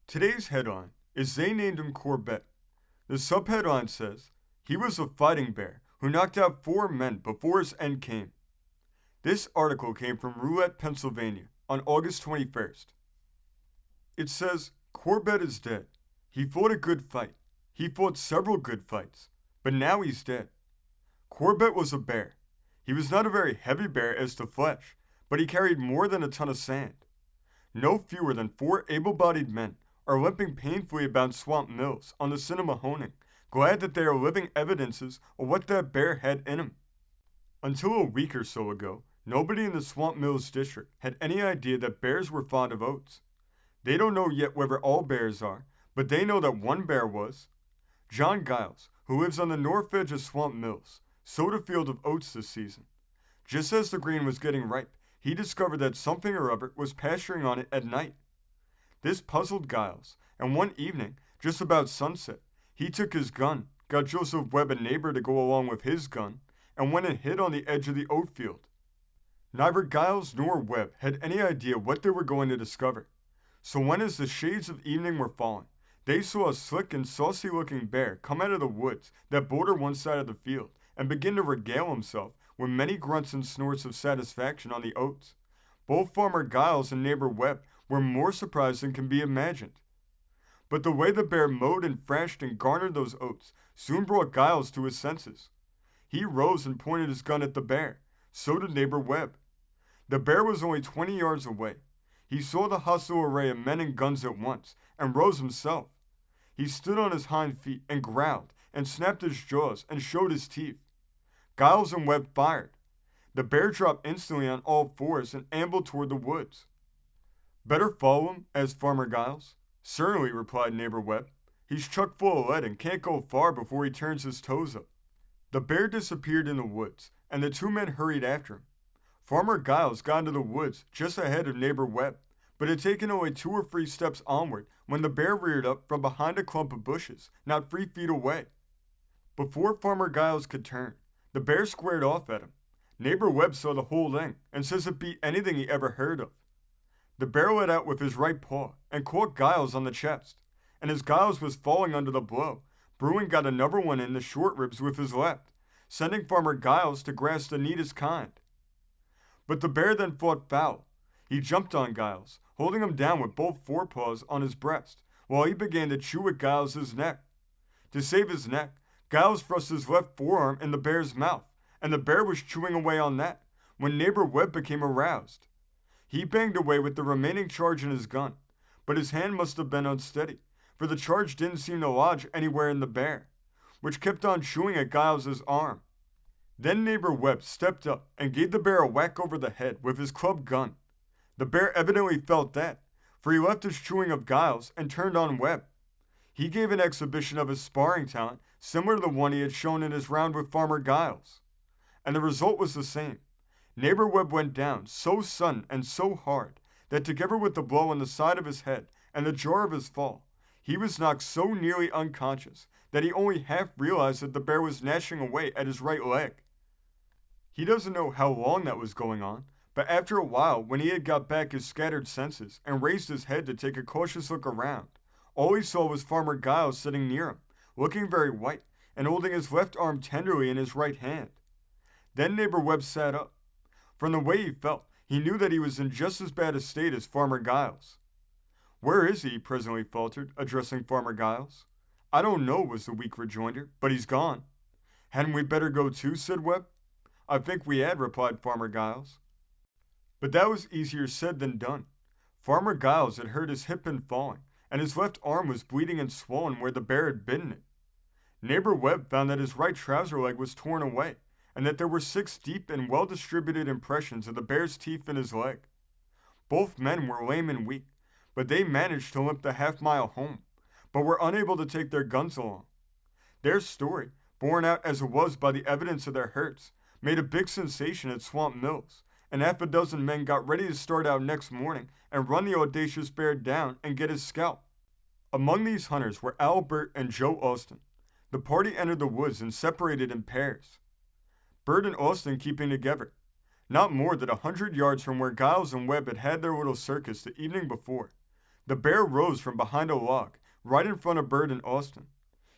Today's headline is They Named Him Corbett. The subheadline says, he was a fighting bear who knocked out 4 men before his end came. This article came from Roulette, Pennsylvania on August 21st. It says, Corbett is dead. He fought a good fight. He fought several good fights, but now he's dead. Corbett was a bear. He was not a very heavy bear as to flesh, but he carried more than a ton of sand. No fewer than 4 able-bodied men are limping painfully about Swamp Mills on the Cinemahoning, glad that they are living evidences of what that bear had in him. Until a week or so ago, nobody in the Swamp Mills district had any idea that bears were fond of oats. They don't know yet whether all bears are, but they know that one bear was. John Giles, who lives on the north edge of Swamp Mills, sowed a field of oats this season. Just as the grain was getting ripe, he discovered that something or other was pasturing on it at night. This puzzled Giles, and one evening, just about sunset, he took his gun, got Joseph Webb, a neighbor, to go along with his gun, and went and hid on the edge of the oat field. Neither Giles nor Webb had any idea what they were going to discover. So when as the shades of evening were falling, they saw a slick and saucy-looking bear come out of the woods that border one side of the field and begin to regale himself with many grunts and snorts of satisfaction on the oats. Both Farmer Giles and neighbor Webb were more surprised than can be imagined. But the way the bear mowed and thrashed and garnered those oats soon brought Giles to his senses. He rose and pointed his gun at the bear. So did neighbor Webb. The bear was only 20 yards away. He saw the hostile array of men and guns at once, and rose himself. He stood on his hind feet and growled, and snapped his jaws and showed his teeth. Giles and Webb fired. The bear dropped instantly on all fours and ambled toward the woods. Better follow him? Asked Farmer Giles. Certainly, replied neighbor Webb. He's chock full of lead and can't go far before he turns his toes up. The bear disappeared in the woods, and the 2 men hurried after him. Farmer Giles got into the woods just ahead of neighbor Webb, but had taken only 2 or 3 steps onward when the bear reared up from behind a clump of bushes, not 3 feet away. Before Farmer Giles could turn, the bear squared off at him. Neighbor Webb saw the whole thing and says it beat anything he ever heard of. The bear let out with his right paw and caught Giles on the chest, and as Giles was falling under the blow, Bruin got another one in the short ribs with his left, sending Farmer Giles to grasp the neatest kind. But the bear then fought foul. He jumped on Giles, holding him down with both forepaws on his breast, while he began to chew at Giles's neck. To save his neck, Giles thrust his left forearm in the bear's mouth, and the bear was chewing away on that, when neighbor Webb became aroused. He banged away with the remaining charge in his gun, but his hand must have been unsteady, for the charge didn't seem to lodge anywhere in the bear, which kept on chewing at Giles's arm. Then neighbor Webb stepped up and gave the bear a whack over the head with his club gun. The bear evidently felt that, for he left his chewing of Giles and turned on Webb. He gave an exhibition of his sparring talent similar to the one he had shown in his round with Farmer Giles. And the result was the same. Neighbor Webb went down so sudden and so hard that together with the blow on the side of his head and the jar of his fall, he was knocked so nearly unconscious that he only half realized that the bear was gnashing away at his right leg. He doesn't know how long that was going on, but after a while, when he had got back his scattered senses and raised his head to take a cautious look around, all he saw was Farmer Giles sitting near him, looking very white and holding his left arm tenderly in his right hand. Then neighbor Webb sat up. From the way he felt, he knew that he was in just as bad a state as Farmer Giles. Where is he? He presently faltered, addressing Farmer Giles. I don't know, was the weak rejoinder, but he's gone. Hadn't we better go too? Said Webb. I think we had, replied Farmer Giles. But that was easier said than done. Farmer Giles had hurt his hip in falling, and his left arm was bleeding and swollen where the bear had bitten it. Neighbor Webb found that his right trouser leg was torn away, and that there were 6 deep and well-distributed impressions of the bear's teeth in his leg. Both men were lame and weak, but they managed to limp the half-mile home, but were unable to take their guns along. Their story, borne out as it was by the evidence of their hurts, made a big sensation at Swamp Mills, and half a dozen men got ready to start out next morning and run the audacious bear down and get his scalp. Among these hunters were Albert and Joe Austin. The party entered the woods and separated in pairs. Bert and Austin keeping together, not more than 100 yards from where Giles and Webb had had their little circus the evening before. The bear rose from behind a log, right in front of Bert and Austin.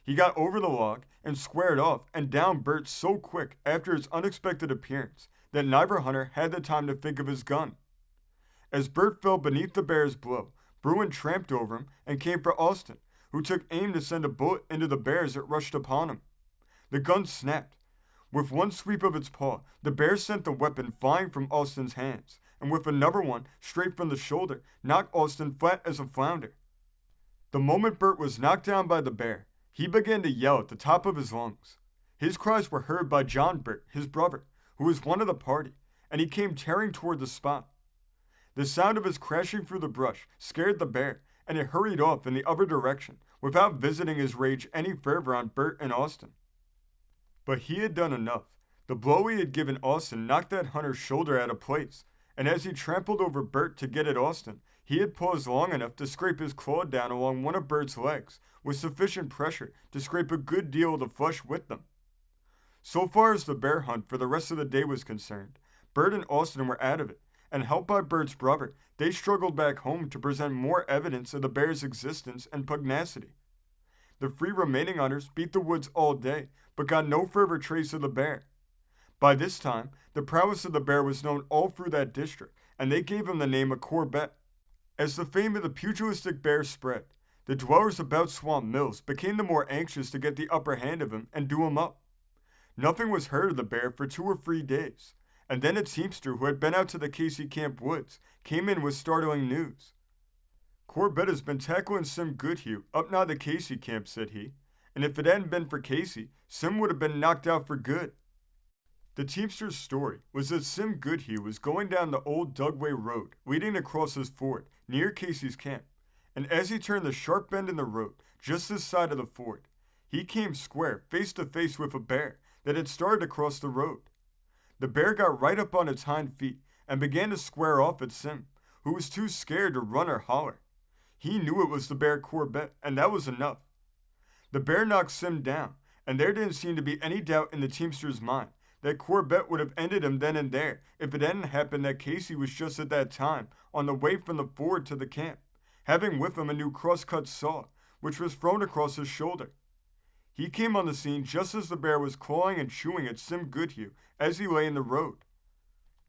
He got over the log and squared off and down Bert so quick after his unexpected appearance that neither hunter had the time to think of his gun. As Bert fell beneath the bear's blow, Bruin tramped over him and came for Austin, who took aim to send a bullet into the bear as it rushed upon him. The gun snapped. With one sweep of its paw, the bear sent the weapon flying from Austin's hands, and with another one, straight from the shoulder, knocked Austin flat as a flounder. The moment Bert was knocked down by the bear, he began to yell at the top of his lungs. His cries were heard by John Bert, his brother, who was one of the party, and he came tearing toward the spot. The sound of his crashing through the brush scared the bear, and it hurried off in the other direction, without visiting his rage any further on Bert and Austin. But he had done enough. The blow he had given Austin knocked that hunter's shoulder out of place, and as he trampled over Bert to get at Austin, he had paused long enough to scrape his claw down along one of Bert's legs, with sufficient pressure to scrape a good deal of the flesh with them. So far as the bear hunt for the rest of the day was concerned, Bert and Austin were out of it, and helped by Bert's brother, they struggled back home to present more evidence of the bear's existence and pugnacity. The 3 remaining hunters beat the woods all day, but got no further trace of the bear. By this time, the prowess of the bear was known all through that district, and they gave him the name of Corbett. As the fame of the pugilistic bear spread, the dwellers about Swamp Mills became the more anxious to get the upper hand of him and do him up. Nothing was heard of the bear for 2 or 3 days, and then a teamster who had been out to the Casey Camp woods came in with startling news. "Corbett has been tackling Sim Goodhue up nigh the Casey Camp," said he, "and if it hadn't been for Casey, Sim would have been knocked out for good." The teamster's story was that Sim Goodhue was going down the old Dugway Road leading across his ford near Casey's camp, and as he turned the sharp bend in the road just this side of the ford, he came square face to face with a bear that had started to cross the road. The bear got right up on its hind feet and began to square off at Sim, who was too scared to run or holler. He knew it was the bear Corbett, and that was enough. The bear knocked Sim down, and there didn't seem to be any doubt in the teamster's mind that Corbett would have ended him then and there if it hadn't happened that Casey was just at that time on the way from the ford to the camp, having with him a new cross-cut saw, which was thrown across his shoulder. He came on the scene just as the bear was clawing and chewing at Sim Goodhue as he lay in the road.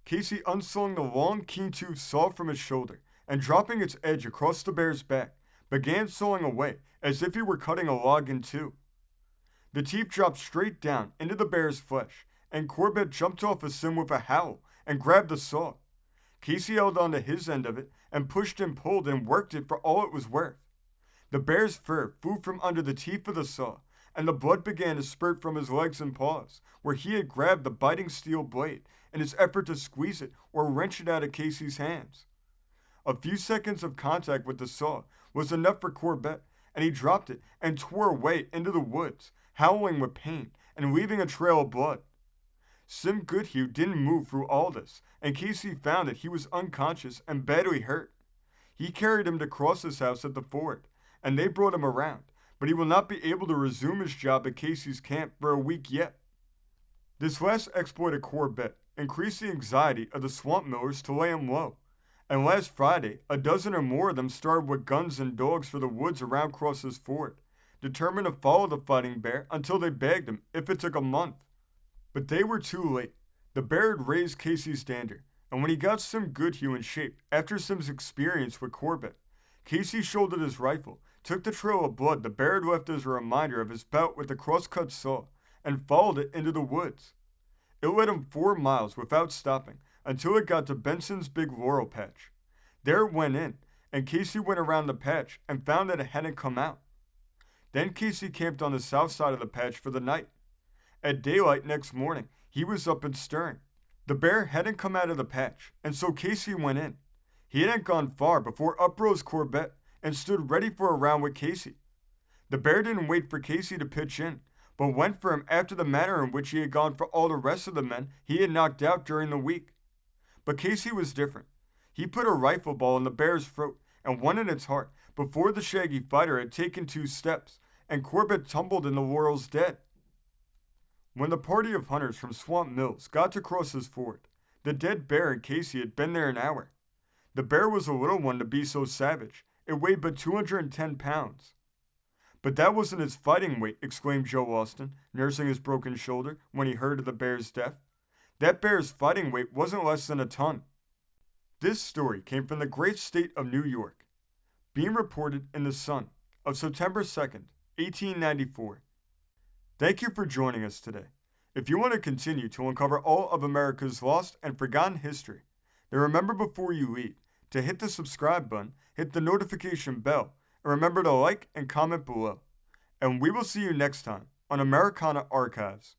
Casey unslung the long, keen-toothed saw from his shoulder, and dropping its edge across the bear's back, began sawing away as if he were cutting a log in 2. The teeth dropped straight down into the bear's flesh, and Corbett jumped off of Sim with a howl and grabbed the saw. Casey held on to his end of it and pushed and pulled and worked it for all it was worth. The bear's fur flew from under the teeth of the saw, and the blood began to spurt from his legs and paws, where he had grabbed the biting steel blade in his effort to squeeze it or wrench it out of Casey's hands. A few seconds of contact with the saw was enough for Corbett, and he dropped it and tore away into the woods, howling with pain and leaving a trail of blood. Sim Goodhue didn't move through all this, and Casey found that he was unconscious and badly hurt. He carried him to Cross's house at the ford, and they brought him around, but he will not be able to resume his job at Casey's camp for a week yet. This last exploit of Corbett increased the anxiety of the swamp millers to lay him low, and last Friday, a dozen or more of them started with guns and dogs for the woods around Cross's ford, determined to follow the fighting bear until they bagged him, if it took a month. But they were too late. The bear had raised Casey's dander, and when he got Sim Goodhue in shape after Sim's experience with Corbett, Casey shouldered his rifle, took the trail of blood the bear had left as a reminder of his bout with the cross-cut saw, and followed it into the woods. It led him 4 miles without stopping until it got to Benson's big laurel patch. There it went in, and Casey went around the patch and found that it hadn't come out. Then Casey camped on the south side of the patch for the night. At daylight next morning, he was up and stirring. The bear hadn't come out of the patch, and so Casey went in. He hadn't gone far before up rose Corbett and stood ready for a round with Casey. The bear didn't wait for Casey to pitch in, but went for him after the manner in which he had gone for all the rest of the men he had knocked out during the week. But Casey was different. He put a rifle ball in the bear's throat and one in its heart before the shaggy fighter had taken 2 steps, and Corbett tumbled in the laurels dead. When the party of hunters from Swamp Mills got to Cross's ford, the dead bear and Casey had been there an hour. The bear was a little one to be so savage. it weighed but 210 pounds. But that wasn't his fighting weight, exclaimed Joe Austin, nursing his broken shoulder when he heard of the bear's death. That bear's fighting weight wasn't less than a ton. This story came from the great state of New York, being reported in the Sun of September 2nd, 1894. Thank you for joining us today. If you want to continue to uncover all of America's lost and forgotten history, then remember before you leave to hit the subscribe button, hit the notification bell, and remember to like and comment below. And we will see you next time on Americana Archives.